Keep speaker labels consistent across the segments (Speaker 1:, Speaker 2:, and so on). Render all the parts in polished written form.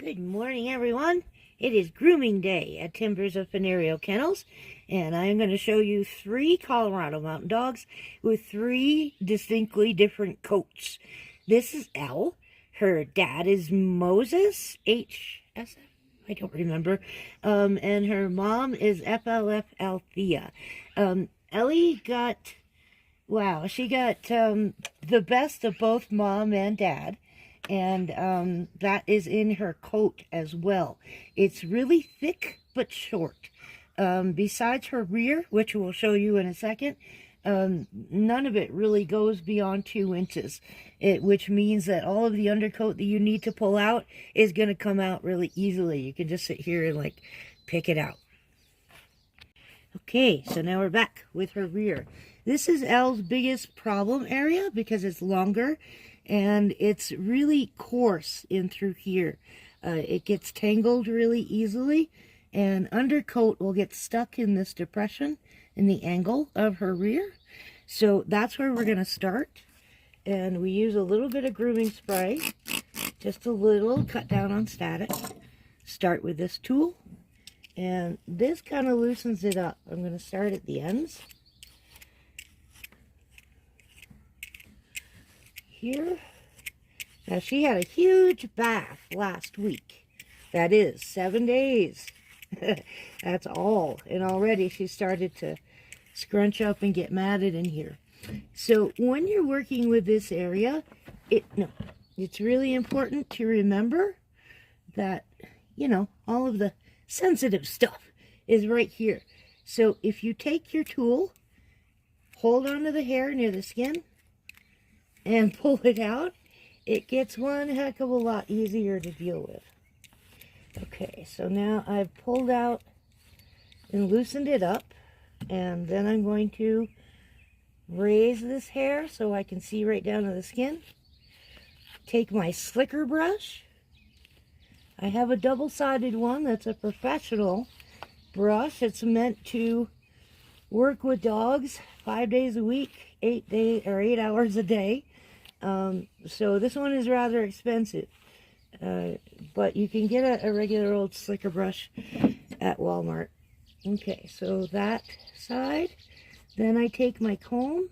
Speaker 1: Good morning, everyone. It is grooming day at Timbers of Venereal Kennels, and I am going to show you 3 Colorado Mountain Dogs with 3 distinctly different coats. This is Elle. Her dad is Moses, HSF, I don't remember, and her mom is FLF Althea. Ellie got, she got the best of both mom and dad. And that is in her coat as well. It's really thick but short. Besides her rear, which we'll show you in a second, none of it really goes beyond 2 inches, which means that all of the undercoat that you need to pull out is going to come out really easily. You can just sit here and pick it out. Okay, so now we're back with her rear. This is Elle's biggest problem area because it's longer and it's really coarse in through here. It gets tangled really easily, and undercoat will get stuck in this depression in the angle of her rear. So that's where we're going to start. And we use a little bit of grooming spray, just a little, cut down on static. Start with this tool, and this kind of loosens it up. I'm going to start at the ends. Here. Now she had a huge bath last week. That is 7 days. That's all. And already she started to scrunch up and get matted in here. So when you're working with this area, it's really important to remember that, all of the sensitive stuff is right here. So if you take your tool, hold onto the hair near the skin, and pull it out, it gets one heck of a lot easier to deal with. Okay, so now I've pulled out and loosened it up, and then I'm going to raise this hair so I can see right down to the skin. Take my slicker brush. I have a double-sided one that's a professional brush. It's meant to work with dogs 5 days a week, 8 hours a day. So this one is rather expensive, but you can get a regular old slicker brush at Walmart. Okay, so that side. Then I take my comb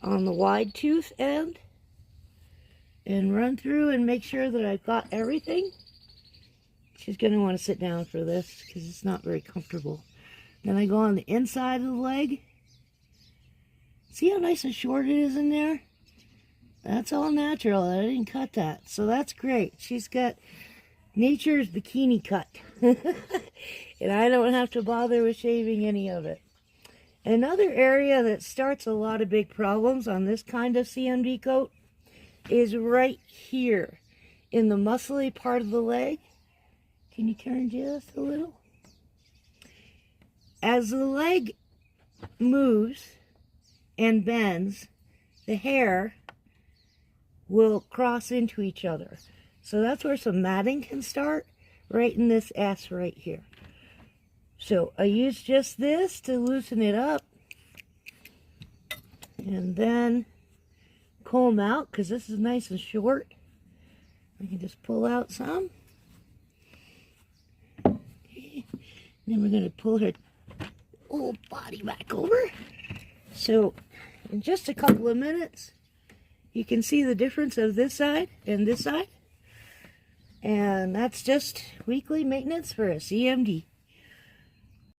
Speaker 1: on the wide tooth end and run through and make sure that I've got everything. She's going to want to sit down for this because it's not very comfortable. Then I go on the inside of the leg. See how nice and short it is in there? That's all natural. I didn't cut that. So that's great. She's got nature's bikini cut. And I don't have to bother with shaving any of it. Another area that starts a lot of big problems on this kind of CMD coat is right here in the muscly part of the leg. Can you turn just a little? As the leg moves and bends, the hair will cross into each other. So that's where some matting can start, right in this S right here. So I use just this to loosen it up, and then comb out, because this is nice and short. I can just pull out some. Okay. Then we're going to pull her whole body back over. So in just a couple of minutes, you can see the difference of this side and this side. And that's just weekly maintenance for a CMD.